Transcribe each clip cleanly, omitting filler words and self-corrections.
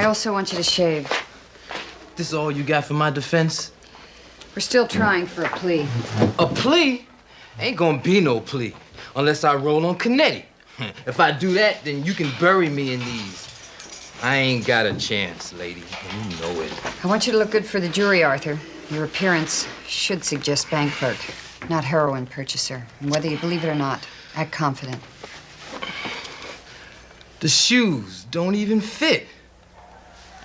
I also want you to shave. This is all you got for my defense? We're still trying for a plea. A plea? Ain't gonna be no plea unless I roll on Canetti. If I do that, then you can bury me in these. I ain't got a chance, lady, and you know it. I want you to look good for the jury, Arthur. Your appearance should suggest bank clerk, not heroin purchaser. And whether you believe it or not, act confident. The shoes don't even fit.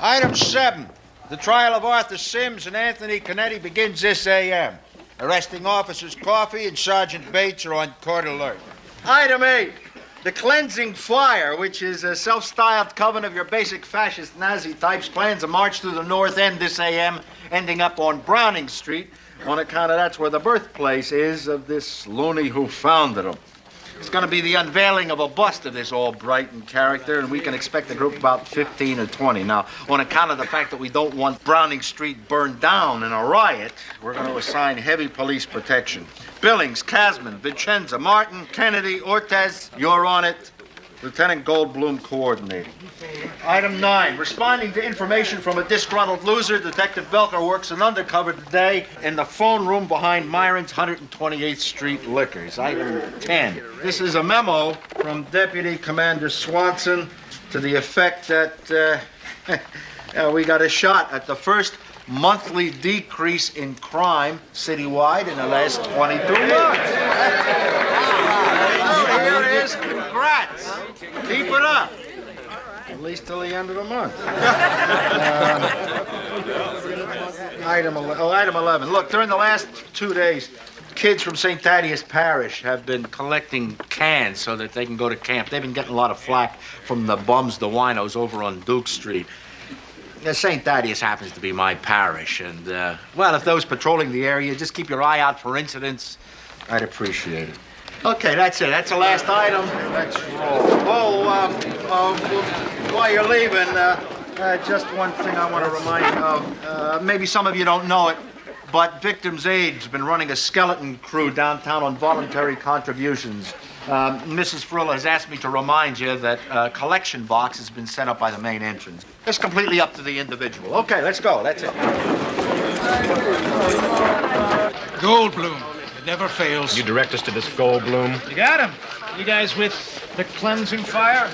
Item 7. The trial of Arthur Sims and Anthony Canetti begins this a.m. Arresting officers Coffey and Sergeant Bates are on court alert. Item 8. The cleansing fire, which is a self-styled coven of your basic fascist Nazi types, plans a march through the North End this a.m., ending up on Browning Street, on account of that's where the birthplace is of this loony who founded them. It's going to be the unveiling of a bust of this all-Brighton character, and we can expect a group of about 15 or 20. Now, on account of the fact that we don't want Browning Street burned down in a riot, we're going to assign heavy police protection. Billings, Casman, Vicenza, Martin, Kennedy, Ortez, you're on it. Lieutenant Goldblum coordinating. Item 9, responding to information from a disgruntled loser, Detective Belker works an undercover today in the phone room behind Myron's 128th Street Liquors. Item 10, this is a memo from Deputy Commander Swanson to the effect that we got a shot at the first monthly decrease in crime citywide in the last 22 months. Here is congrats. Keep it up. At least till the end of the month. Item 11. Look, during the last 2 days, kids from St. Thaddeus Parish have been collecting cans so that they can go to camp. They've been getting a lot of flack from the bums, the winos over on Duke Street. St. Thaddeus happens to be my parish, and, well, if those patrolling the area just keep your eye out for incidents, I'd appreciate it. Okay, that's it. That's the last item. Let's roll. While you're leaving, just one thing I want to remind you of. Maybe some of you don't know it, but Victims Aid's been running a skeleton crew downtown on voluntary contributions. Mrs. Frill has asked me to remind you that a collection box has been set up by the main entrance. It's completely up to the individual. Okay, let's go. That's it. Goldblum. It never fails. You direct us to this Goldblum? You got him. You guys with the cleansing fire?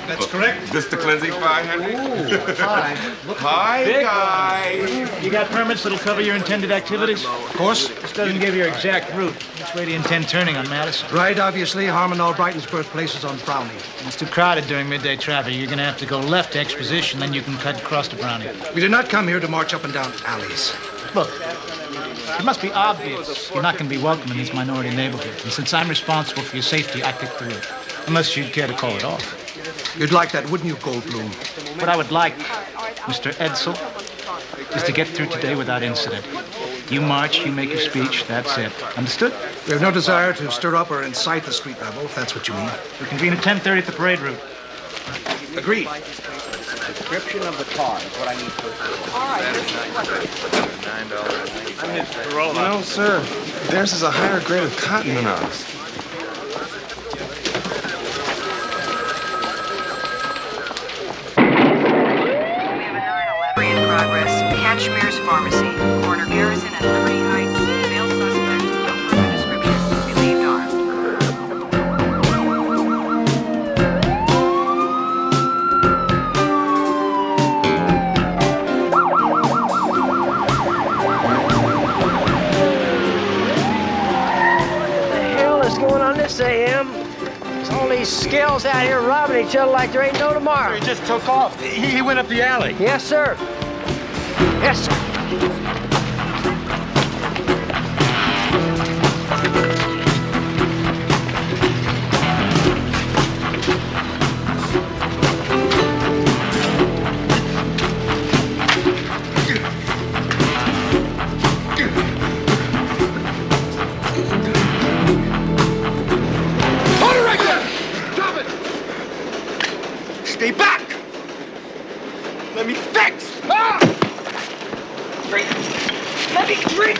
That's correct. This the cleansing fire, Henry? Ooh, hi. Hi, guys. You got permits that'll cover your intended activities? Of course. This doesn't give your exact route. Which way do you intend turning on Madison? Right, obviously. Harmon Albrighton's birthplace is on Browning. It's too crowded during midday traffic. You're going to have to go left to Exposition, then you can cut across to Browning. We did not come here to march up and down alleys. Look, it must be obvious you're not going to be welcome in this minority neighborhood. And since I'm responsible for your safety, I picked the route. Unless you'd care to call it off. You'd like that, wouldn't you, Goldblum? What I would like, Mr. Edsel, is to get through today without incident. You march, you make your speech, that's it. Understood? We have no desire to stir up or incite the street rebel, if that's what you mean. We convene at 10:30 at the parade route. Agreed. Description of the car is what I need to. $9.95. No, sir. Theirs is a higher grade of cotton than ours. In progress. Cashmere's Pharmacy. Corner Garrison and Liberty Heights. Male suspect. No further description. Believed armed. What the hell is going on this AM? There's all these scales out here robbing each other like there ain't no tomorrow. He just took off. He went up the alley. Yes, sir. Yes, sir. Hold it right there! Drop it! Stay back! Let me fix! Ah! Drink! Let me drink!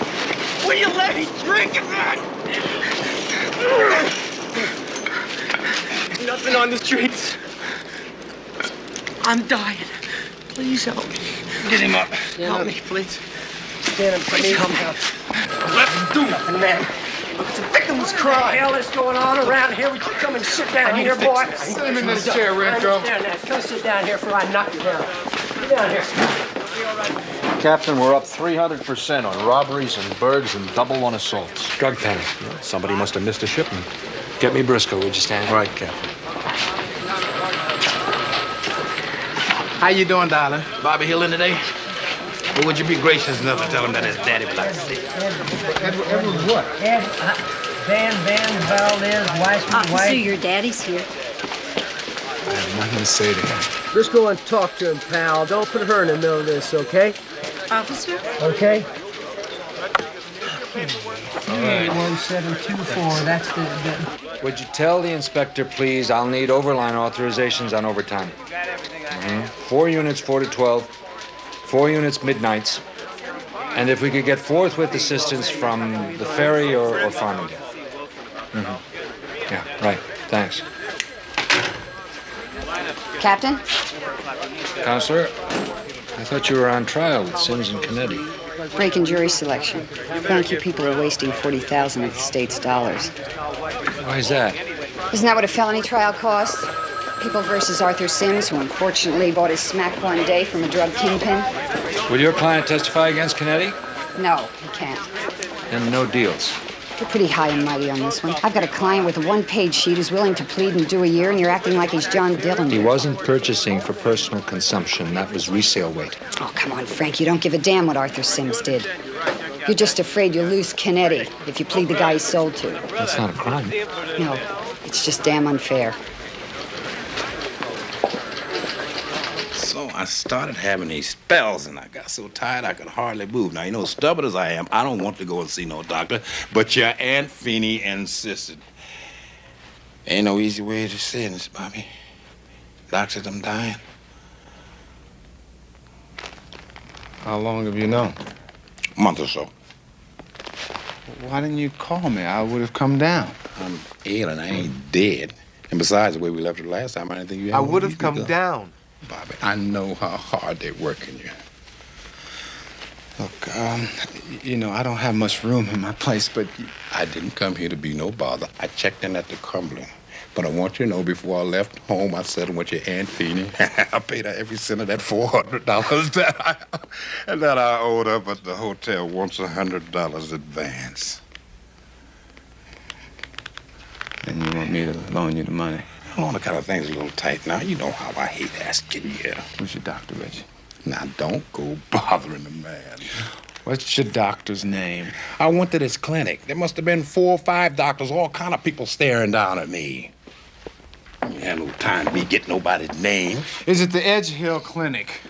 Will you let me drink, man? Nothing on the streets. I'm dying. Please help me. Get him up. Help me, please. Stand him, please. Help me. Let him do Nothing, man. It's a victim's What the crime. hell is going on around here? Would you come and sit down here, boy? Sit him in this chair, I Retro. understand that. Come sit down here before I knock you down. Sit down here. Captain, we're up 300% on robberies and burgs and double on assaults. Drug panic. Somebody must have missed a shipment. Get me Briscoe, would you, Stan? Right, Captain. How you doing, darling? Bobby Hill in today? Or would you be gracious enough to tell him that his daddy would like to see him? Edward what? Van Valdez, Weissman, Officer, your daddy's here. I have nothing to say to him. Just go and talk to him, pal. Don't put her in the middle of this, okay? Officer? Okay. 1724, that's the... Would you tell the inspector, please, I'll need overline authorizations on overtime. 4 units, 4 to 12. 4 units, midnights. And if we could get forthwith assistance from the ferry or Farmington. Yeah, right. Thanks. Captain? Counselor, I thought you were on trial with Sims and Canetti. Break in jury selection. Thank you people are wasting $40,000 of the state's dollars. Why is that? Isn't that what a felony trial costs? People versus Arthur Sims, who unfortunately bought his smack one day from a drug kingpin. Will your client testify against Canetti? No, he can't. And no deals. You're pretty high and mighty on this one. I've got a client with a one-page sheet who's willing to plead and do a year, and you're acting like he's John Dillon. He wasn't purchasing for personal consumption. That was resale weight. Oh, come on, Frank. You don't give a damn what Arthur Sims did. You're just afraid you'll lose Canetti if you plead the guy he sold to. That's not a crime. No, it's just damn unfair. So I started having these spells, and I got so tired I could hardly move. Now, you know, stubborn as I am, I don't want to go and see no doctor, but your Aunt Feeny insisted. Ain't no easy way to say this, Bobby. Doctor, I'm dying. How long have you known? A month or so. Why didn't you call me? I would have come down. I'm ill and I ain't dead. And besides, the way we left it last time, I didn't think you had I no would have reason to come go. down. Bobby, I know how hard they're working you. Look, you know, I don't have much room in my place, but... I didn't come here to be no bother. I checked in at the Cumberland. But I want you to know, before I left home, I settled with your Aunt Feeny. I paid her every cent of that $400 that I owed her, but the hotel wants $100 advance. And you want me to loan you the money? Oh, the kind of thing's a little tight now. You know how I hate asking you. Who's your doctor, Reggie? Now, don't go bothering the man. What's your doctor's name? I went to this clinic. There must have been 4 or 5 doctors, all kind of people staring down at me. I ain't had no time to be getting nobody's name. Is it the Edge Hill Clinic?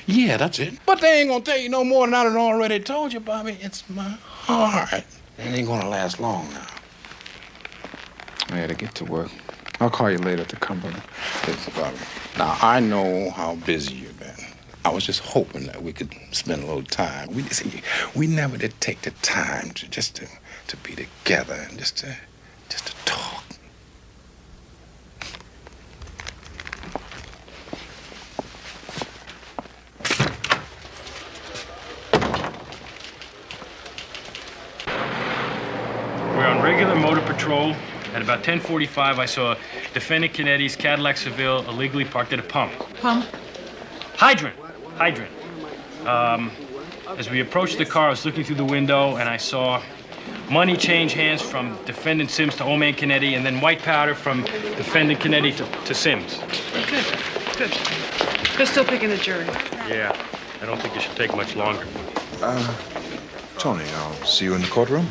Yeah, that's it. But they ain't gonna tell you no more than I done already told you, Bobby. It's my heart. It ain't gonna last long now. I gotta get to work. I'll call you later at the Cumberland. Listen, Bobby. Now, I know how busy you've been. I was just hoping that we could spend a little time. We never did take the time to to be together and just to talk. We're on regular motor patrol. At about 10:45, I saw Defendant Canetti's Cadillac Seville illegally parked at a pump. Pump? Hydrant. As we approached the car, I was looking through the window, and I saw money change hands from Defendant Sims to Old Man Canetti, and then white powder from Defendant Canetti to Sims. Good. They're still picking the jury. Yeah, I don't think it should take much longer. Tony, I'll see you in the courtroom.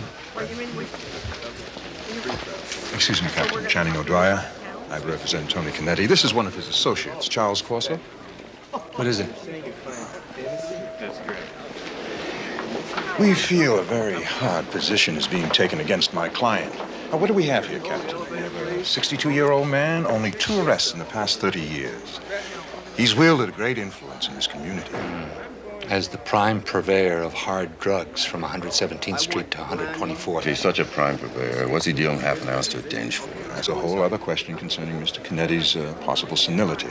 Excuse me, Captain. Channing O'Dwyer. I represent Tony Canetti. This is one of his associates, Charles Corso. What is it? We feel a very hard position is being taken against my client. Now, what do we have here, Captain? We have a 62-year-old man, only 2 arrests in the past 30 years. He's wielded a great influence in this community. As the prime purveyor of hard drugs from 117th Street to 124th. If he's such a prime purveyor, what's he dealing half an ounce to a dinge for? That's a whole other question concerning Mr. Canetti's possible senility.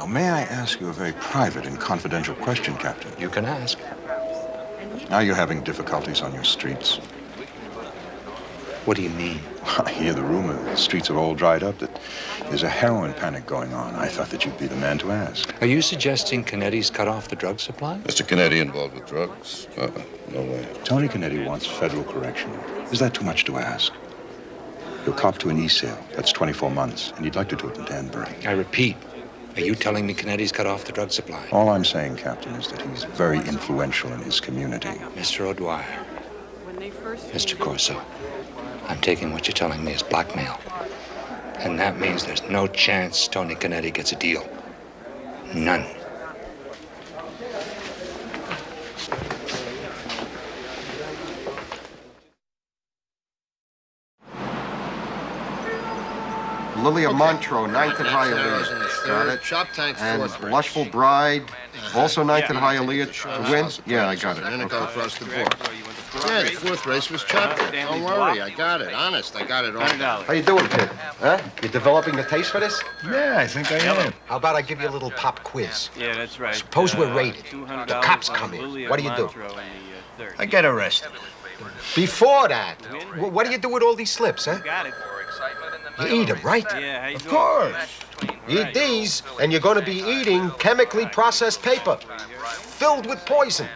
Now, may I ask you a very private and confidential question, Captain? You can ask. Are you having difficulties on your streets? What do you mean? I hear the rumor that the streets are all dried up, that there's a heroin panic going on. I thought that you'd be the man to ask. Are you suggesting Canetti's cut off the drug supply? Mr. Canetti involved with drugs? No way. Tony Canetti wants federal correction. Is that too much to ask? He'll cop to an e-sale. That's 24 months, and he'd like to do it in Danbury. I repeat, are you telling me Canetti's cut off the drug supply? All I'm saying, Captain, is that he's very influential in his community. Mr. O'Dwyer, Mr. Corso, I'm taking what you're telling me as blackmail. And that means there's no chance Tony Canetti gets a deal. None. Lily of Montreux, 9th at Hialeah. Got it. Shop tank's And fourth race. Blushful Bride, also 9th at Hialeah to win? Yeah, I got it. And then it Okay. got across the board. Yeah, the fourth race was chopped. Don't worry, I got it. Honest, I got it all. How you doing, kid? Huh? You developing the taste for this? Yeah, I think I am. How about I give you a little pop quiz? Yeah, that's right. Suppose we're raided. The cops come in. What do you do? I get arrested. Before that, what do you do with all these slips, huh? Got it. You eat them, right? Yeah, how you Of doing? course. Eat these, and you're going to be eating chemically processed paper filled with poison.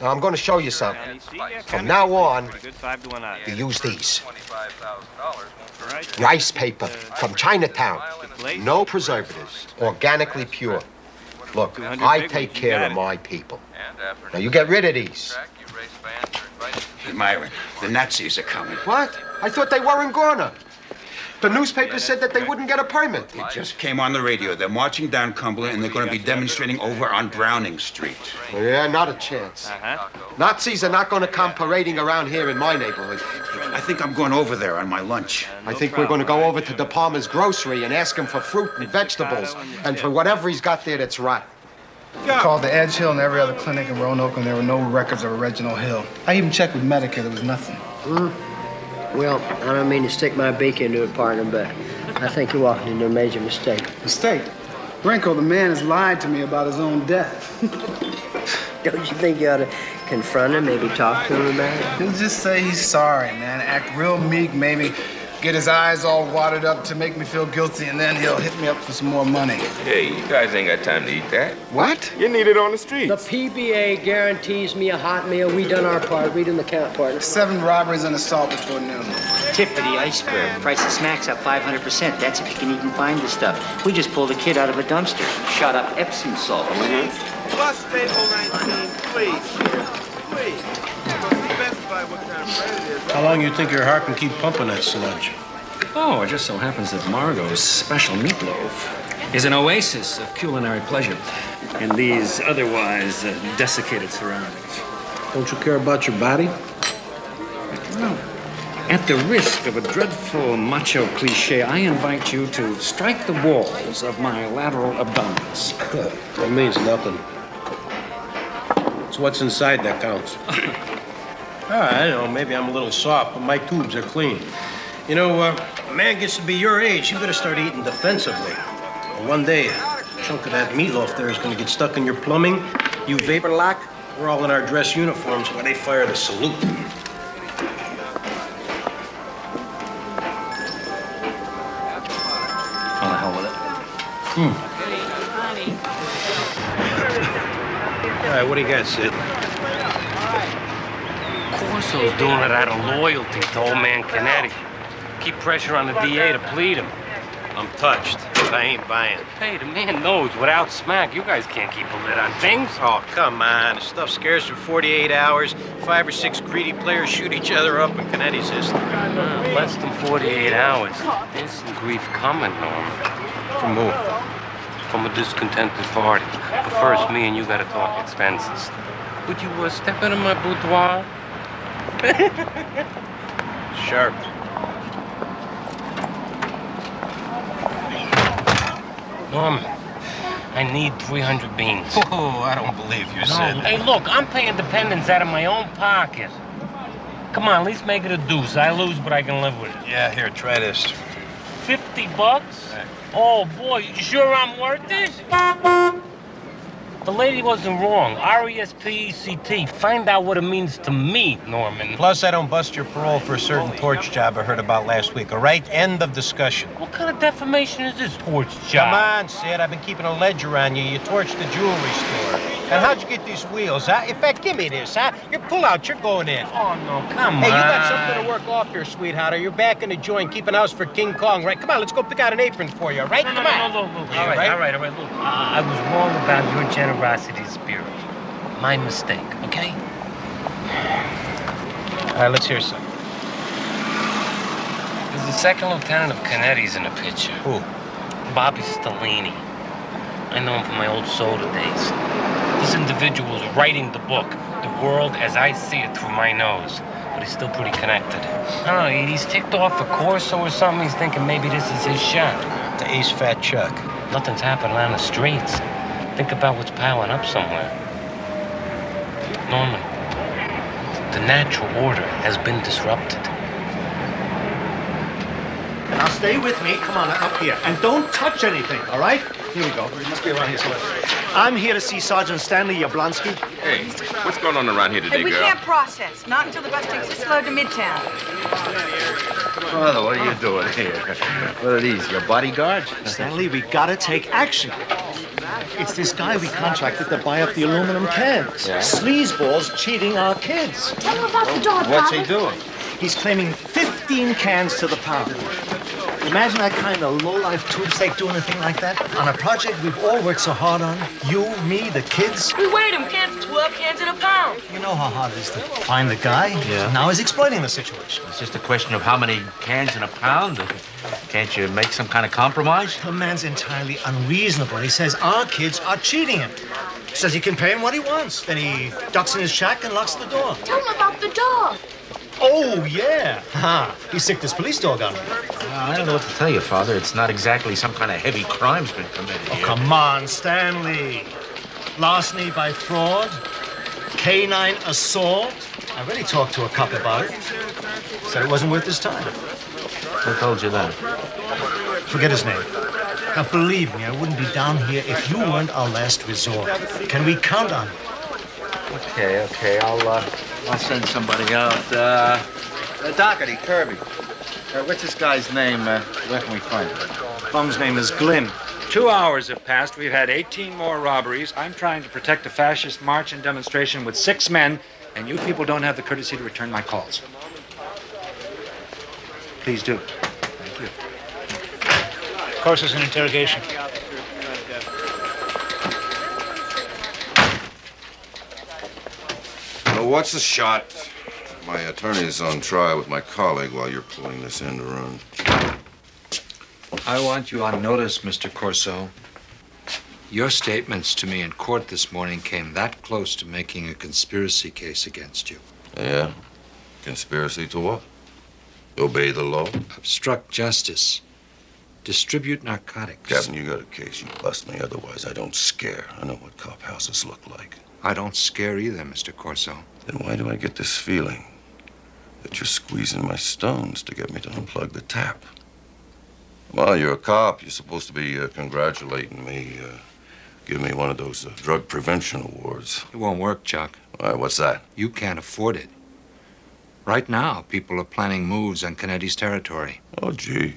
Now, I'm going to show you something. From now on, Good 5 to 1 out. you use these. Rice paper from Chinatown. No preservatives. Organically pure. Look, I take care of my people. Now, you get rid of these. Hey, Myron, the Nazis are coming. What? I thought they weren't gonna. The newspaper said that they wouldn't get a permit. It just came on the radio. They're marching down Cumberland, and they're going to be demonstrating over on Browning Street. Yeah, not a chance. Nazis are not going to come parading around here in my neighborhood. I think I'm going over there on my lunch. I think we're going to go over to De Palma's grocery and ask him for fruit and vegetables and for whatever he's got there that's rotten. I called the Edge Hill and every other clinic in Roanoke, and there were no records of Reginald Hill. I even checked with Medicare. There was nothing. Well, I don't mean to stick my beak into it, partner, but I think you're walking into a major mistake. Mistake? Brinko, the man has lied to me about his own death. Don't you think you ought to confront him, maybe talk to him about it? He'll just say he's sorry, man. Act real meek, maybe get his eyes all watered up to make me feel guilty, and then he'll hit me up for some more money. Hey, you guys ain't got time to eat that. What? You need it on the street. The PBA guarantees me a hot meal. We done our part. Read in the count, partner. 7 robberies and assault before noon. Tip for the iceberg. Price of snacks up 500%. That's if you can even find the stuff. We just pulled a kid out of a dumpster. Shot up Epsom salt. Bus table 19, please. Please. Specify what kind of bread it is. How long you think your heart can keep pumping that sludge? Oh, it just so happens that Margot's special meatloaf is an oasis of culinary pleasure in these otherwise desiccated surroundings. Don't you care about your body? No. At the risk of a dreadful macho cliche, I invite you to strike the walls of my lateral abdominals. That means nothing. It's what's inside that counts. I know, maybe I'm a little soft, but my tubes are clean. You know, a man gets to be your age, you better start eating defensively. And one day, a chunk of that meatloaf there is going to get stuck in your plumbing. You vapor lock, we're all in our dress uniforms when they fire the salute. Oh, the hell with it. All right, what do you got, Sid? Corso's doing it out of loyalty to old man Canetti. Keep pressure on the DA to plead him. I'm touched. I ain't buying. Hey, the man knows without smack, you guys can't keep a lid on things. Oh, come on. The stuff scares for 48 hours. 5 or 6 greedy players shoot each other up in Canetti's history. Less than 48 hours. There's some grief coming, Norman. From who? From a discontented party. But first, me and you gotta talk expenses. Would you step into my boudoir? Sharp. Norman, I need 300 beans. Oh, I don't believe you, Sid. Hey, look, I'm paying dependents out of my own pocket. Come on, at least make it a deuce. I lose, but I can live with it. Yeah, here, try this. $50? Oh, boy, you sure I'm worth it? The lady wasn't wrong. R-E-S-P-E-C-T. Find out what it means to me, Norman. Plus, I don't bust your parole for a certain torch job I heard about last week, all right? End of discussion. What kind of defamation is this torch job? Come on, Sid. I've been keeping a ledger on you. You torched the jewelry store. And how'd you get these wheels, huh? In fact, give me this, huh? You pull out, you're going in. Oh, no, come on. Hey, you got something to work off here, sweetheart, or you're back in the joint keeping house for King Kong, right? Come on, let's go pick out an apron for you, right? No, Come on. look. All right, look. I was wrong about your generosity spirit. My mistake, okay? All right, let's hear some. There's the second lieutenant of Canetti's in the picture. Who? Bobby Stellini. I know him from my old soda days. This individual is writing the book, The World as I See It Through My Nose. But he's still pretty connected. I don't know, he's ticked off a Corso or something. He's thinking maybe this is his shot. The Ace Fat Chuck. Nothing's happening on the streets. Think about what's piling up somewhere. Norman, the natural order has been disrupted. Now stay with me. Come on, up here. And don't touch anything, all right? Here we go. We must be around here somewhere. I'm here to see Sergeant Stanley Yablonsky. Hey, what's going on around here today, We girl? can't process. Not until the bus takes us slow to Midtown. Father, what are you doing here? What are these, your bodyguards? Stanley, we gotta take action. It's this guy we contracted to buy up the aluminum cans. Yeah? Sleazeballs cheating our kids. Tell him about the dog, What's Father. he doing? He's claiming 15 cans to the pound. Imagine that kind of low-life tubesake doing a thing like that on a project we've all worked so hard on. You, me, the kids. We weighed him, cans, 12 cans in a pound. You know how hard it is to find the guy? Yeah. Now he's exploiting the situation. It's just a question of how many cans in a pound. Can't you make some kind of compromise? The man's entirely unreasonable. He says our kids are cheating him. Says he can pay him what he wants. Then he ducks in his shack and locks the door. Tell him about the dog. Oh, yeah. Ha. He sicked his police dog on him. I don't know what to tell you, Father. It's not exactly some kind of heavy crime's been committed here. Come on, Stanley. Larceny by fraud, canine assault. I already talked to a cop about it. Said it wasn't worth his time. Who told you that? Forget his name. Now, believe me, I wouldn't be down here if you weren't our last resort. Can we count on you? Okay. I'll send somebody out. Doherty, Kirby. What's this guy's name? Where can we find him? Bum's name is Glynn. 2 hours have passed. We've had 18 more robberies. I'm trying to protect a fascist march and demonstration with 6 men, and you people don't have the courtesy to return my calls. Please do. Thank you. Of course, it's an interrogation. Well, what's the shot? My attorney's on trial with my colleague while you're pulling this end run. I want you on notice, Mr. Corso. Your statements to me in court this morning came that close to making a conspiracy case against you. Yeah? Conspiracy to what? Obey the law? Obstruct justice. Distribute narcotics. Captain, you got a case. You bust me. Otherwise, I don't scare. I know what cop houses look like. I don't scare either, Mr. Corso. Then why do I get this feeling that you're squeezing my stones to get me to unplug the tap? Well, you're a cop. You're supposed to be congratulating me. Give me one of those drug prevention awards. It won't work, Chuck. All right, what's that? You can't afford it. Right now, people are planning moves on Canetti's territory. Oh, gee.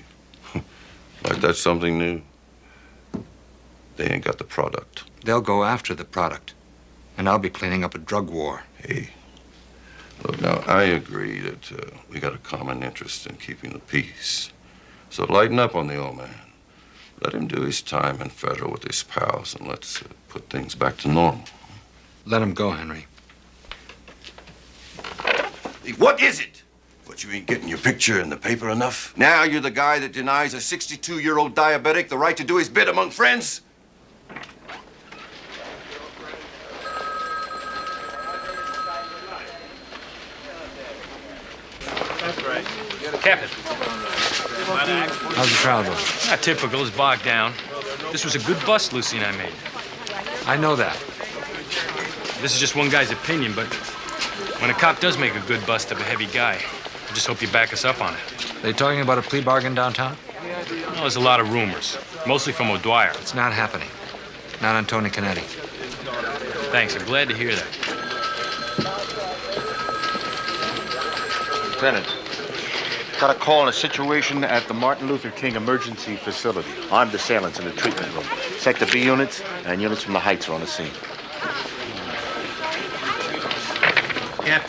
Like that's something new? They ain't got the product. They'll go after the product, and I'll be cleaning up a drug war. Hey, look, now, I agree that we got a common interest in keeping the peace. So lighten up on the old man. Let him do his time in federal with his pals, and let's put things back to normal. Let him go, Henry. Hey, what is it? What, you ain't getting your picture in the paper enough? Now you're the guy that denies a 62-year-old diabetic the right to do his bit among friends? That's right. Captain. How's the trial going? Not typical, it's bogged down. This was a good bust Lucy and I made. I know that. This is just one guy's opinion, but when a cop does make a good bust of a heavy guy, I just hope you back us up on it. They talking about a plea bargain downtown? Well, there's a lot of rumors, mostly from O'Dwyer. It's not happening. Not on Tony Canetti. Thanks, I'm glad to hear that. Lieutenant, got a call on a situation at the Martin Luther King Emergency Facility. Armed assailants in the treatment room. Sector B units and units from the Heights are on the scene. Yeah.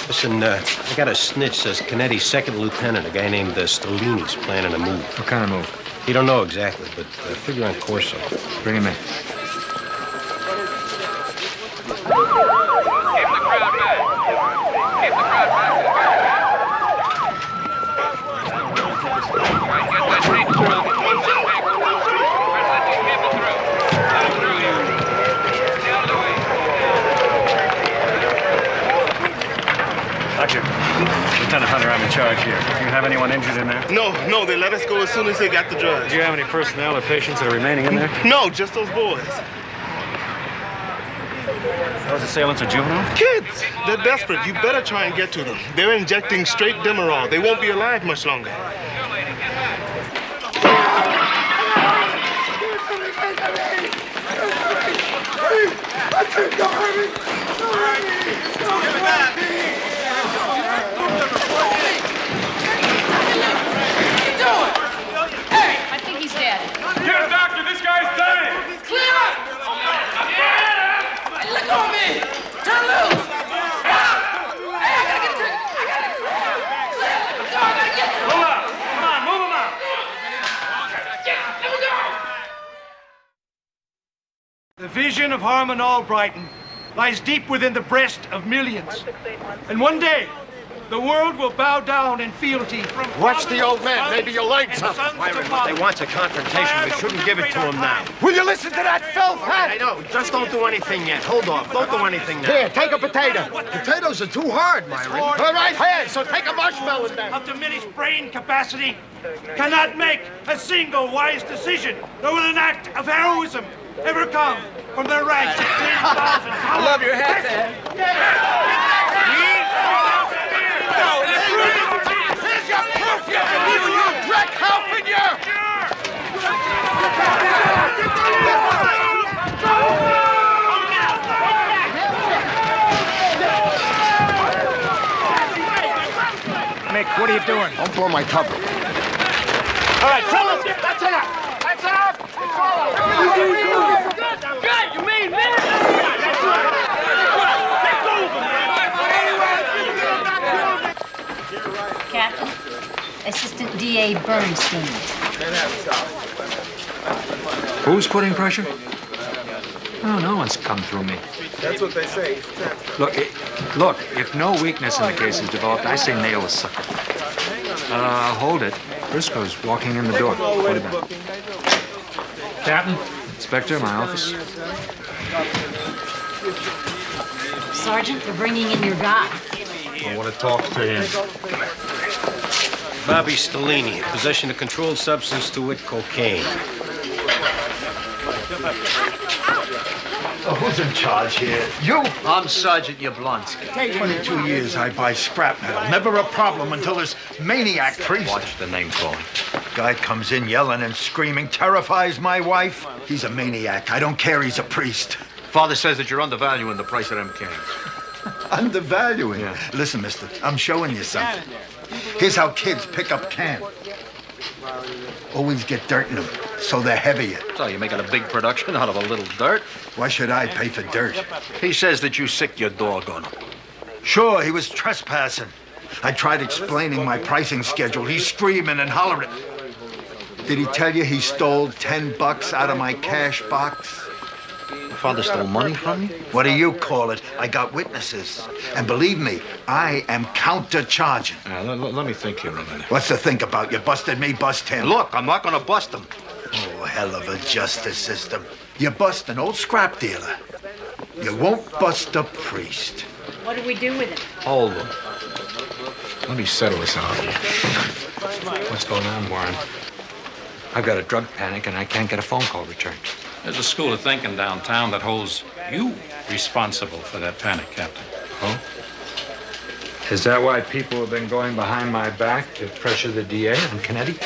Listen, I got a snitch says Canetti's second lieutenant, a guy named Stellini's planning a move. What kind of move? He don't know exactly, but figure on Corso. Bring him in. Lieutenant Hunter, I'm in charge here. Do you have anyone injured in there? No, they let us go as soon as they got the drugs. Do you have any personnel or patients that are remaining in there? No, just those boys. Those assailants are juvenile? Kids! They're desperate. You better try and get to them. They're injecting straight Demerol. They won't be alive much longer. I think he's dead. Get a doctor, this guy's dying! Clear up! Hey, let go of me! Turn loose! Stop! Hey, I gotta get to it! I gotta get to it! Move out! Come on, move him out! Let me go! The vision of Harmon Albrighton lies deep within the breast of millions. And one day, the world will bow down in fealty from... Watch the old man. Maybe you'll learn something. They want a confrontation. We shouldn't give it to them now. Will you listen to that filth, huh? I know. Just don't do anything yet. Hold off. Don't do anything now. Here, take a potato. Potatoes are too hard, Myron. All right, here, so take a marshmallow then. Of diminished brain capacity cannot make a single wise decision, nor will an act of heroism ever come from the ranks of 10,000. I love your hat, Dad. Here's your proof, you dreck Halfinger! Mick, what are you doing? Don't blow my cover. All right, fellas, that's enough. That's enough. Good, you mean, man? Captain, Assistant DA Bernstein. Who's putting pressure? Oh, no one's come through me. That's what they say. Look, if no weakness in the case is developed, I say nail a sucker. Hold it. Briscoe's walking in the door. What about it? Captain? Inspector, my office. Sergeant, they're bringing in your guy. I want to talk to him. Bobby Stellini, possession of controlled substance, to wit, cocaine. Who's in charge here? You? I'm Sergeant Yablonsky. 22 years I buy scrap metal. Never a problem until this maniac priest. Watch the name calling. Guy comes in yelling and screaming, terrifies my wife. He's a maniac. I don't care he's a priest. Father says that you're undervaluing the price of them cans. Undervaluing? Yeah. Listen, mister, I'm showing you something. Here's how kids pick up can. Always get dirt in them, so they're heavier. So you're making a big production out of a little dirt? Why should I pay for dirt? He says that you sicked your dog on him. Sure, he was trespassing. I tried explaining my pricing schedule. He's screaming and hollering. Did he tell you he stole $10 out of my cash box? Father stole money from you? What do you call it? I got witnesses. And believe me, I am counter-charging. Let me think here a minute. What's to think about? You busted me, bust him. Look, I'm not gonna bust him. Oh, hell of a justice system. You bust an old scrap dealer. You won't bust a priest. What do we do with him? Hold him. Let me settle this out. What's going on, Warren? I've got a drug panic and I can't get a phone call returned. There's a school of thinking downtown that holds you responsible for that panic, Captain. Oh? Is that why people have been going behind my back to pressure the DA and Canetti?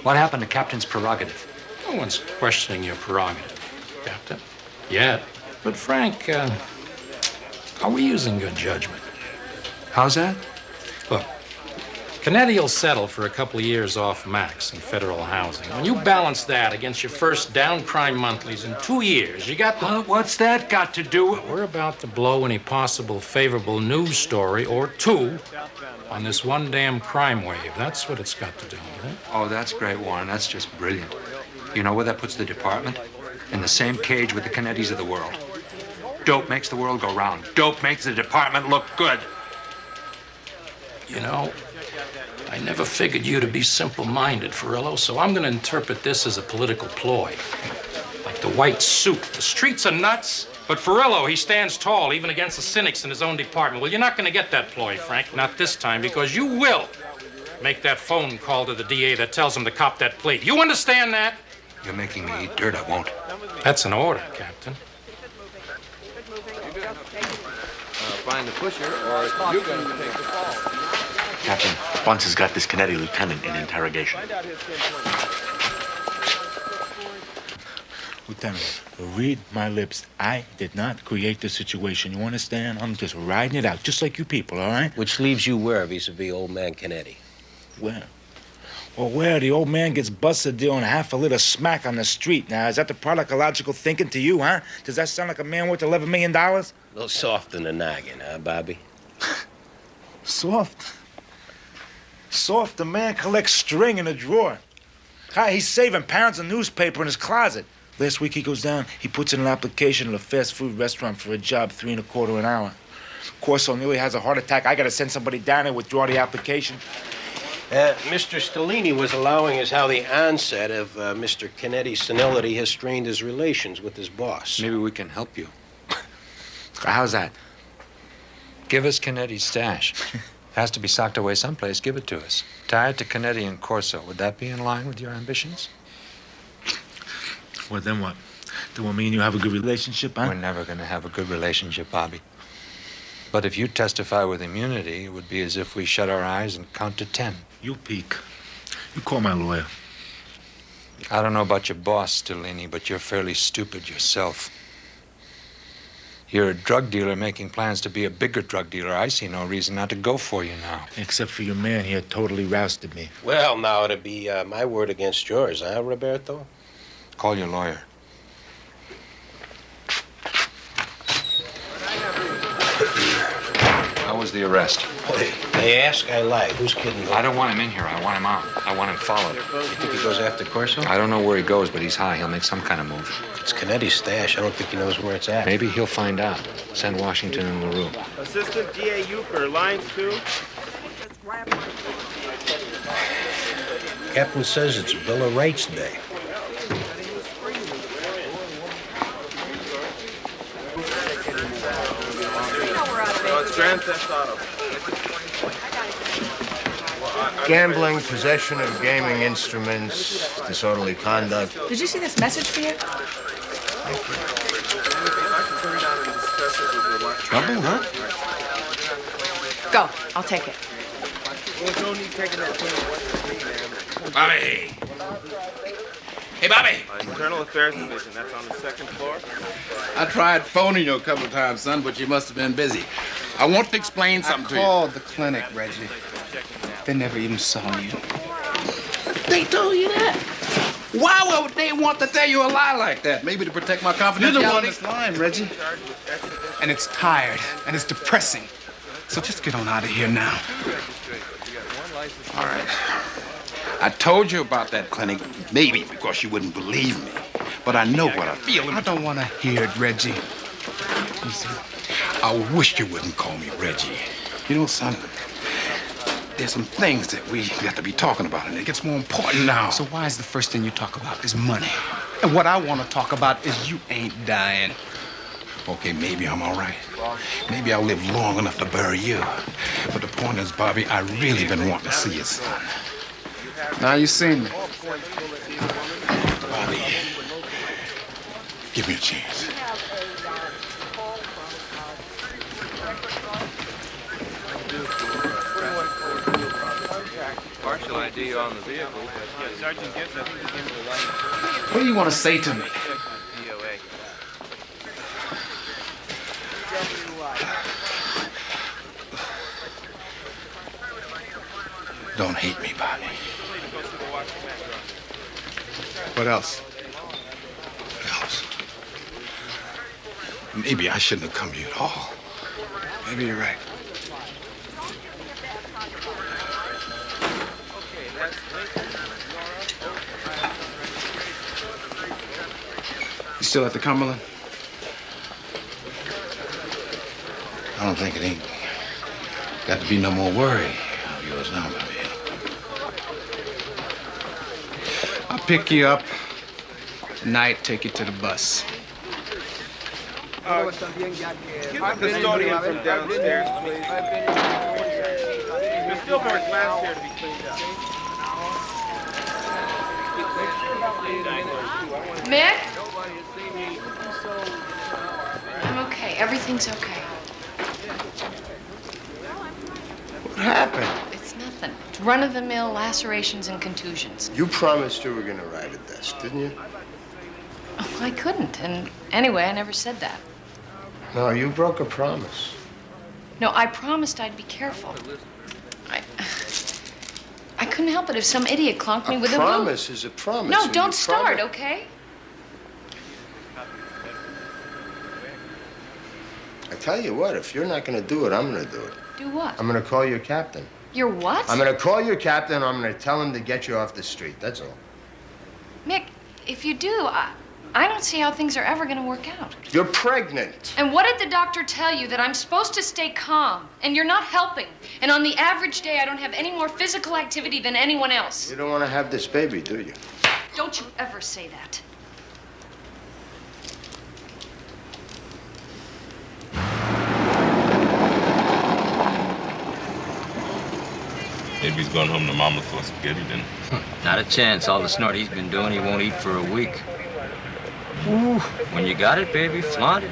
What happened to Captain's prerogative? No one's questioning your prerogative, Captain. Yet. But Frank, are we using good judgment? How's that? Look, Kennedy will settle for a couple of years off max in federal housing. When you balance that against your first down crime monthlies in 2 years, you got the... What's that got to do with... We're about to blow any possible favorable news story or two on this one damn crime wave. That's what it's got to do with it. Oh, that's great, Warren. That's just brilliant. You know where that puts the department? In the same cage with the Kennedys of the world. Dope makes the world go round. Dope makes the department look good. You know, I never figured you to be simple-minded, Furillo, so I'm going to interpret this as a political ploy. Like the white suit. The streets are nuts, but Furillo, he stands tall even against the cynics in his own department. Well, you're not going to get that ploy, Frank. Not this time, because you will make that phone call to the DA that tells him to cop that plea. You understand that? You're making me eat dirt, I won't. That's an order, Captain. Find the pusher, or you can take the fall. Captain, Bunce has got this Kennedy lieutenant in interrogation. Lieutenant, read my lips. I did not create the situation. You understand? I'm just riding it out, just like you people, all right? Which leaves you where vis-a-vis old man Kennedy? Where? Well, where the old man gets busted doing half a liter smack on the street. Now, is that the product of logical thinking to you, huh? Does that sound like a man worth $11 million? A little soft in the noggin, huh, Bobby? Soft? Soft, the man collects string in a drawer. Hi, he's saving pounds of newspaper in his closet. Last week he goes down, he puts in an application at a fast food restaurant for a job, $3.25 an hour. Corso nearly has a heart attack. I gotta send somebody down there, withdraw the application. Mr. Stellini was allowing us how the onset of Mr. Kennedy's senility has strained his relations with his boss. Maybe we can help you. How's that? Give us Kennedy's stash. Has to be socked away someplace. Give it to us. Tie it to Kennedy and Corso. Would that be in line with your ambitions? Well, then what? Do I mean you have a good relationship, huh? We're never going to have a good relationship, Bobby. But if you testify with immunity, it would be as if we shut our eyes and count to 10. You peek. You call my lawyer. I don't know about your boss, Stellini, but you're fairly stupid yourself. You're a drug dealer making plans to be a bigger drug dealer. I see no reason not to go for you now. Except for your man here totally rousted me. Well, now it'd be my word against yours, huh, Roberto? Call your lawyer. How was the arrest? Hey, they ask, I lie. Who's kidding? I don't want him in here. I want him out. I want him followed. You think he goes after Corso? I don't know where he goes, but he's high. He'll make some kind of move. It's Kennedy's stash. I don't think he knows where it's at. Maybe he'll find out. Send Washington and LaRue. Assistant DA Euchre, line 2. Captain says it's Bill of Rights Day. No, it's Grand Theft Auto. Gambling, possession of gaming instruments, disorderly conduct. Did you see this message for you? Trouble, huh? Go. I'll take it. Bobby! Hey, Bobby! Internal Affairs Division. That's on the second floor. I tried phoning you a couple of times, son, but you must have been busy. I want to explain something to you. I called the clinic, Reggie. They never even saw you. They told you that? Why would they want to tell you a lie like that? Maybe to protect my confidentiality? You're the one that's lying, Reggie. And it's tired, and it's depressing. So just get on out of here now. All right. I told you about that clinic, maybe because you wouldn't believe me. But I know what I feel. I don't want to hear it, Reggie. Listen, I wish you wouldn't call me Reggie. You know, son, there's some things that we got to be talking about, and it gets more important now. So why is the first thing you talk about is money? And what I want to talk about is you ain't dying. Okay, maybe I'm all right. Maybe I'll live long enough to bury you. But the point is, Bobby, I really been wanting to see you, son. Now you seen me. Bobby, give me a chance. partial ID on the vehicle. Sergeant gives us What do you want to say to me? E08. Don't hate me, Bobby. What else? What else? Maybe I shouldn't have come here at all. Maybe you're right. You still at the Cumberland? I don't think it ain't got to be no more worry of yours now, baby. I'll pick you up tonight, take you to the bus. Give the custodian from downstairs, please. Miss Gilmore's last here to be cleaned up. Mick? I'm okay. Everything's okay. What happened? It's nothing. It's run-of-the-mill lacerations and contusions. You promised you were going to ride a desk, didn't you? Oh, I couldn't. And anyway, I never said that. No, you broke a promise. No, I promised I'd be careful. I couldn't help it if some idiot clunked me with a promise is a promise. No, don't start, okay? I tell you what, if you're not going to do it, I'm going to do it. Do what? I'm going to call your captain. Your what? I'm going to call your captain. I'm going to tell him to get you off the street. That's all. Mick, if you do, I don't see how things are ever going to work out. You're pregnant. And what did the doctor tell you? That I'm supposed to stay calm, and you're not helping. And on the average day, I don't have any more physical activity than anyone else. You don't want to have this baby, do you? Don't you ever say that. Maybe he's going home to Mama for spaghetti then. Not a chance. All the snort he's been doing, he won't eat for a week. Ooh, when you got it, baby, flaunt it.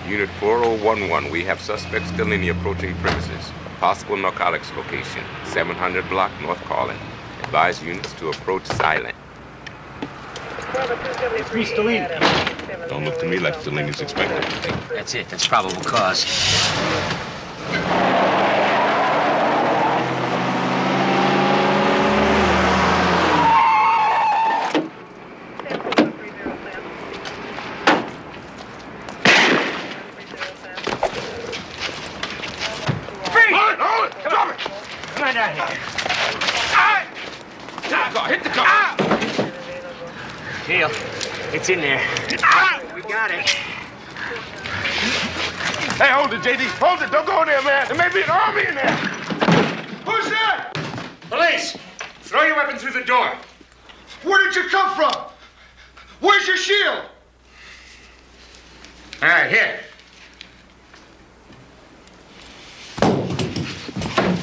Unit 4011, we have suspects still in the approaching premises. Possible narcotics location, 700 block North Carlin. Advise units to approach silent. It's me, Stellini. Don't look to me like Stellini's expected. That's it. That's probable cause. It's in there. We got it. Hey, hold it, JD. Hold it. Don't go in there, man. There may be an army in there. Who's there? Police! Throw your weapon through the door. Where did you come from? Where's your shield? All right, here.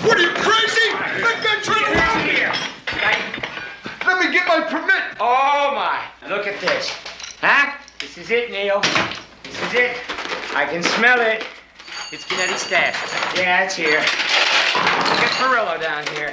What are you, crazy? That guy trying to rob me. Let me get my permit. Oh, my. Look at this. Huh? This is it, Neil. This is it. I can smell it. It's Kennedy stash. Yeah, it's here. Get Perillo down here.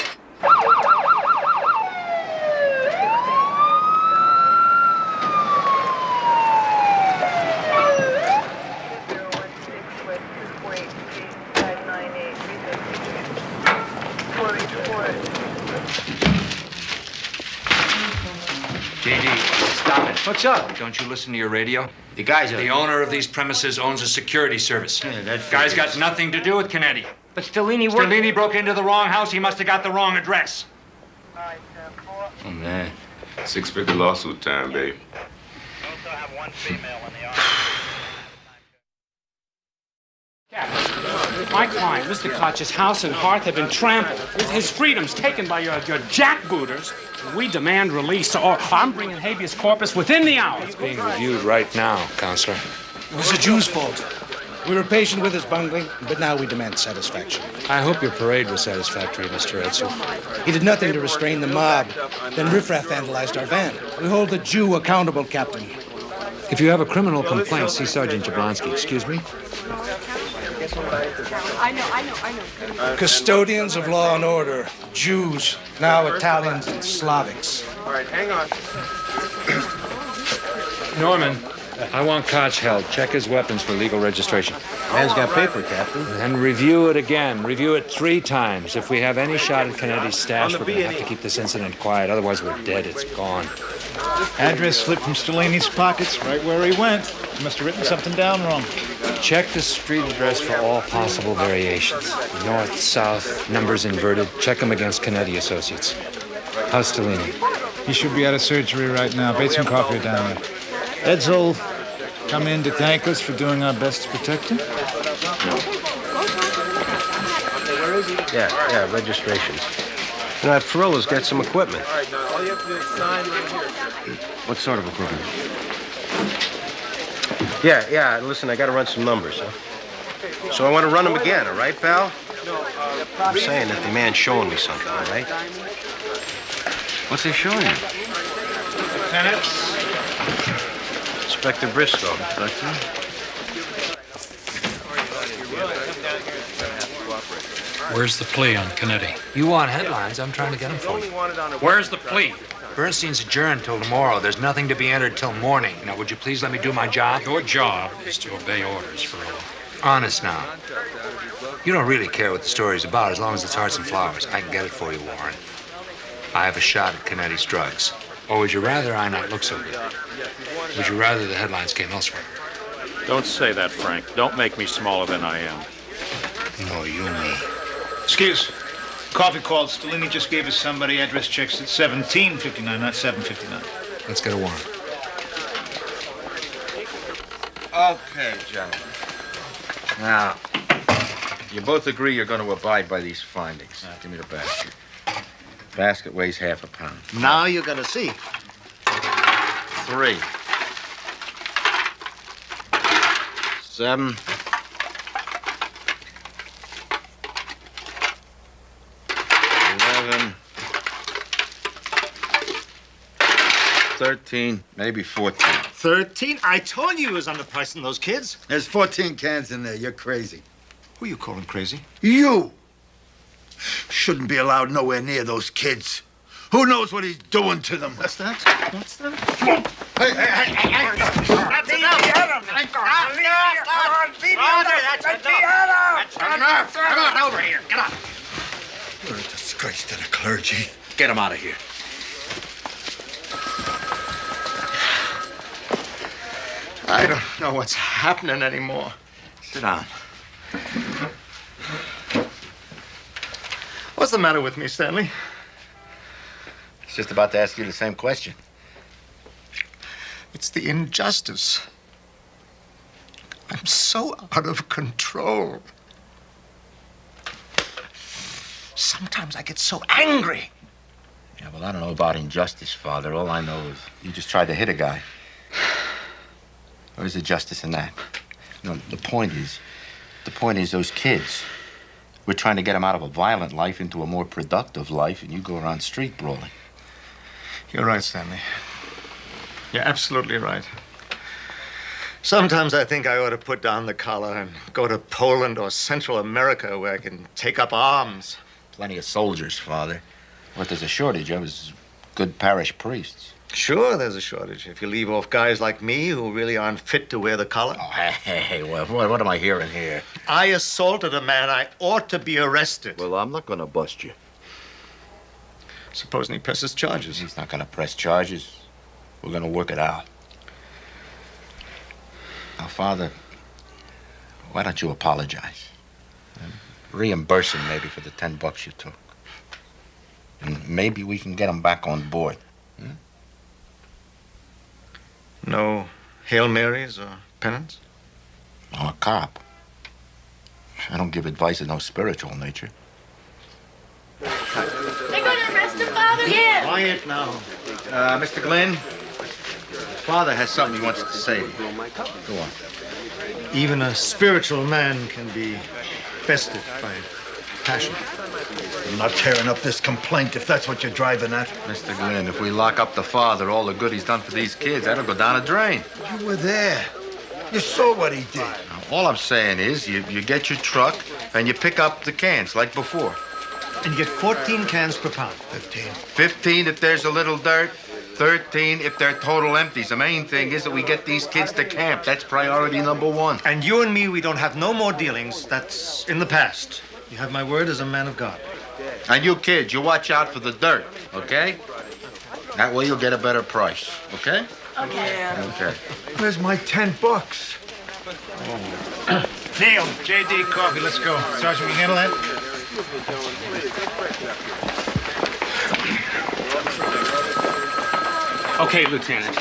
JD, stop it. What's up? Don't you listen to your radio? The guys are... The owner of these premises owns a security service. Guy's got nothing to do with Kennedy. But Stellini Stellini broke into the wrong house. He must have got the wrong address. Oh, man. 650 lawsuit time, babe. My client, Mr. Koch's house and hearth have been trampled. His freedom's taken by your jackbooters. We demand release, or I'm bringing habeas corpus within the hour. It's being reviewed right now, Counselor. It was the Jew's fault. We were patient with his bungling, but now we demand satisfaction. I hope your parade was satisfactory, Mr. Edsel. He did nothing to restrain the mob. Then riffraff vandalized our van. We hold the Jew accountable, Captain. If you have a criminal complaint, see Sergeant Jablonski. Excuse me? I know. Custodians of law and order, Jews, now Italians and Slavics. All right, hang on. Norman, I want Koch held. Check his weapons for legal registration. Man's got paper, Captain. And review it again. Review it 3 times. If we have any shot at Kennedi's stash, we're going to have to keep this incident quiet. Otherwise, we're dead. It's gone. Address slipped from Stellini's pockets right where he went. He must have written something down wrong. Check the street address for all possible variations. North, south, numbers inverted. Check them against Kennedy Associates. How's Stellini? He should be out of surgery right now. Bates and Coffee are down there. Eds'll come in to thank us for doing our best to protect him? Yeah, registrations. You know, Ferrello's got some equipment. All right, now all you have to do is sign right here. What sort of equipment? Yeah, listen, I gotta run some numbers, huh? So I want to run them again, all right, pal? I'm saying that the man's showing me something, all right? What's he showing you? Lieutenant? Inspector Briscoe. Where's the plea on Kennedy? You want headlines? I'm trying to get them for you. Where's the plea? Bernstein's adjourned till tomorrow. There's nothing to be entered till morning. Now, would you please let me do my job? Your job is to obey orders, Ferrello. Honest now. You don't really care what the story's about as long as it's hearts and flowers. I can get it for you, Warren. I have a shot at Kennedi's drugs. Or would you rather I not look so good? Would you rather the headlines came elsewhere? Don't say that, Frank. Don't make me smaller than I am. No, you me. Excuse. Coffee called. Stellini just gave us somebody address checks at 1759, not 759. Let's get a warrant. Okay, gentlemen. Now, you both agree you're going to abide by these findings. Give me the basket. Basket weighs half a pound. Now you're gonna see. 3. 7. 11. 13, maybe 14. 13? I told you he was underpricing those kids. There's 14 cans in there. You're crazy. Who you calling crazy? You! Shouldn't be allowed nowhere near those kids. Who knows what he's doing to them? What's that? What's that? Hey! That's enough! Come on, over here. Get up. You're a disgrace to the clergy. Get him out of here. I don't know what's happening anymore. Sit down. What's the matter with me, Stanley? I was just about to ask you the same question. It's the injustice. I'm so out of control. Sometimes I get so angry. Yeah, well, I don't know about injustice, Father. All I know is you just tried to hit a guy. Where's the justice in that? No, the point is those kids. We're trying to get them out of a violent life into a more productive life, and you go around street brawling. You're right, Stanley. You're absolutely right. Sometimes I think I ought to put down the collar and go to Poland or Central America where I can take up arms. Plenty of soldiers, Father. What there's a shortage of is good parish priests. Sure, there's a shortage. If you leave off guys like me who really aren't fit to wear the collar. Oh, hey, what am I hearing here? I assaulted a man. I ought to be arrested. Well, I'm not going to bust you. Supposing he presses charges. He's not going to press charges. We're going to work it out. Now, Father, why don't you apologize? Reimburse him maybe for the $10 you took. And maybe we can get him back on board. Hmm? No Hail Marys or penance? I'm a cop. I don't give advice of no spiritual nature. They're going to arrest him, Father? Yeah. Quiet now. Mr. Glenn, Father has something he wants to say. Go on. Even a spiritual man can be bested by passion. I'm not tearing up this complaint if that's what you're driving at. Mr. Glenn, if we lock up the father, all the good he's done for these kids, that'll go down a drain. You were there. You saw what he did. Now, All I'm saying is you get your truck and you pick up the cans like before. And you get 14 cans per pound. 15 if there's a little dirt. 13 if they're total empties. The main thing is that we get these kids to camp. That's priority number one. And you and me, we don't have no more dealings. That's in the past. You have my word as a man of God. And you kids, you watch out for the dirt, okay? That way you'll get a better price, okay? Okay. Okay. Where's my $10? Neil, J.D. Coffee, let's go. Sergeant, we handle that? Okay, Lieutenant.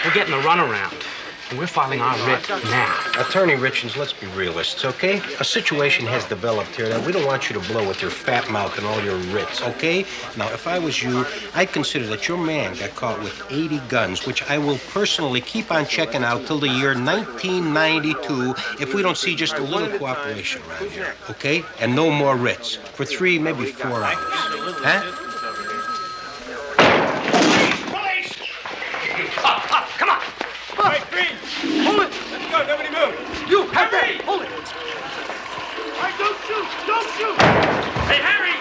We're getting a runaround. And we're filing our writ now. Attorney Richards, let's be realists, okay? A situation has developed here that we don't want you to blow with your fat mouth and all your writs, okay? Now, if I was you, I'd consider that your man got caught with 80 guns, which I will personally keep on checking out till the year 1992 if we don't see just a little cooperation around here, okay? And no more writs for 3, maybe 4 hours. Huh? Come on! Hey, Green! Hold it! Let's go, nobody move! You, Harry! Hold it! All right, don't shoot! Don't shoot! Hey, Harry!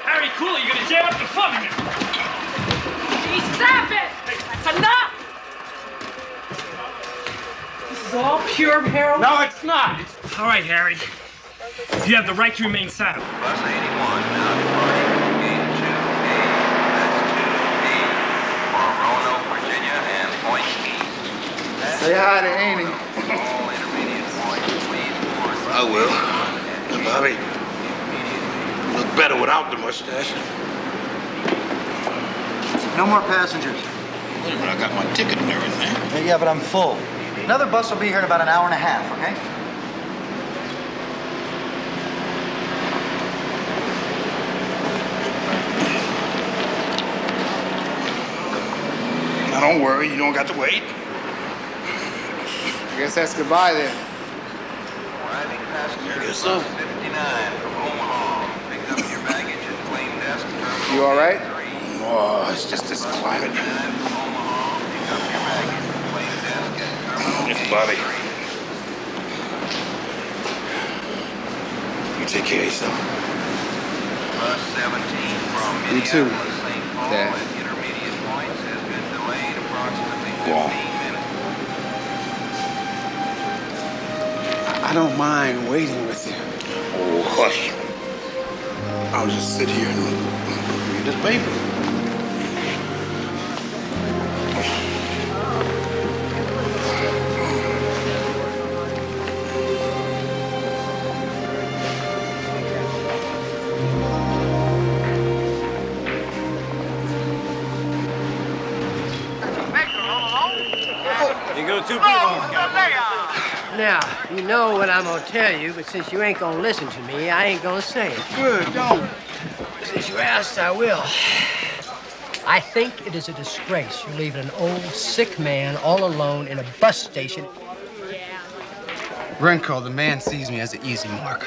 Harry, cool, you're gonna jam up the plumbing. Stop it! That's enough! This is all pure heroin? No, it's not. All right, Harry. You have the right to remain silent. Bus 81, now departing gate 2A. That's 2B. For Roanoke, Virginia, and Point East. Say hi to Annie. All intermediate points, please. I will. Bobby, look better without the mustache. No more passengers. Wait a minute, I got my ticket and everything. Yeah, but I'm full. Another bus will be here in about an hour and a half, okay? Now, don't worry, you don't got to wait. I guess that's goodbye then. I guess so. 59 from Omaha. Pick up your baggage at claim desk. You all right? Oh, it's just this climate. Yes, Bobby. You take care of yourself. Bus 17 from You too, Minneapolis, St. Paul Dad. at intermediate points has been delayed approximately 15 Go on. minutes. I don't mind waiting with you. Oh, hush. I'll just sit here and read this paper. You go two people. Now, you know what I'm gonna tell you, but since you ain't gonna listen to me, I ain't gonna say it. Good, don't. Since you asked, I will. I think it is a disgrace you're leaving an old, sick man all alone in a bus station. Renko, the man sees me as an easy mark.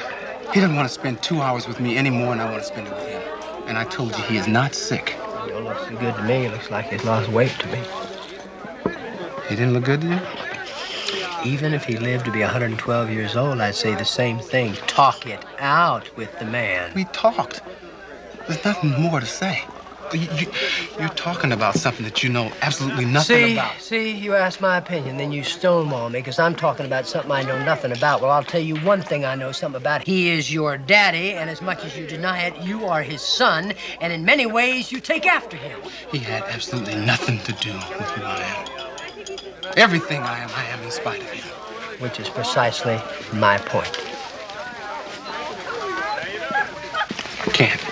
He doesn't want to spend 2 hours with me any more than I want to spend it with him. And I told you he is not sick. You don't look so good to me. It looks like he's lost weight to me. He didn't look good to you? Even if he lived to be 112 years old, I'd say the same thing. Talk it out with the man. We talked. There's nothing more to say. You're talking about something that you know absolutely nothing about. See, you asked my opinion, then you stonewall me, because I'm talking about something I know nothing about. Well, I'll tell you one thing I know something about. He is your daddy, and as much as you deny it, you are his son, and in many ways, you take after him. He had absolutely nothing to do with who I am. Everything I am in spite of him. Which is precisely my point. Can't.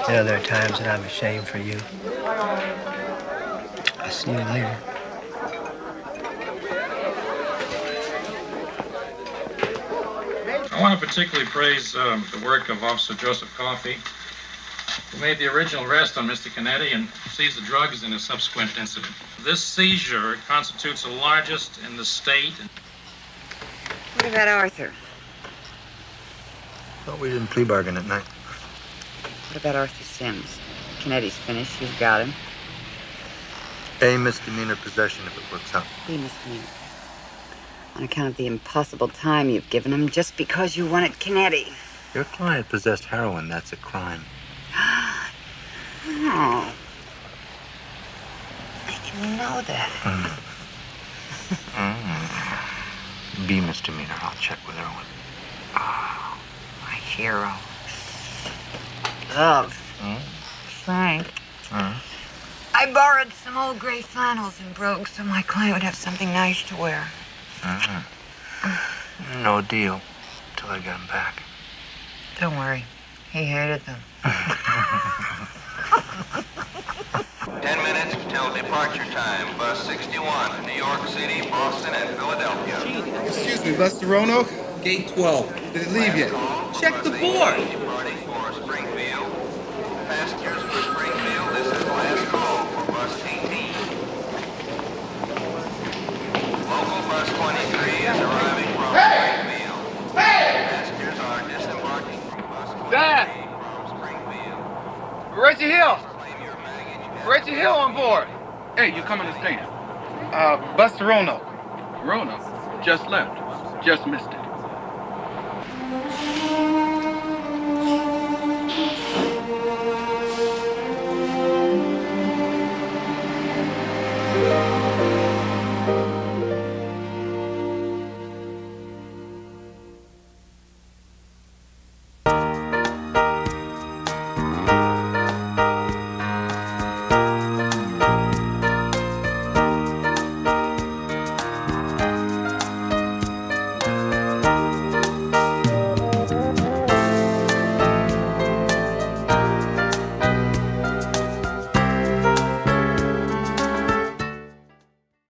You know, there are times that I'm ashamed for you. I'll see you later. I want to particularly praise the work of Officer Joseph Coffey, who made the original arrest on Mr. Canetti and seized the drugs in a subsequent incident. This seizure constitutes the largest in the state. What about Arthur? Thought we didn't plea bargain at night. What about Arthur Sims? Canetti's finished. You've got him. A misdemeanor possession if it works out. B misdemeanor. On account of the impossible time you've given him just because you wanted Kennedy. Your client possessed heroin. That's a crime. Oh. I didn't know that. B misdemeanor. I'll check with Erwin. Oh, my hero. Love. Frank. I borrowed some old gray flannels and brogues so my client would have something nice to wear. No deal. Till I get him back. Don't worry. He hated them. 10 minutes till departure time. Bus 61, New York City, Boston, and Philadelphia. Excuse me, Buster Roanoke? Gate 12. Did it leave yet? Check the board. Departing for Springfield. Passengers for Springfield, this is last call for Bus 18. Local Bus 23 is arriving from Springfield. Passengers are disembarking from Bus 23 Dad! from Springfield. Reggie Hill! Reggie Hill on board! Hey, you coming to stand? Buster Roanoke. Roanoke just left. Just missed it.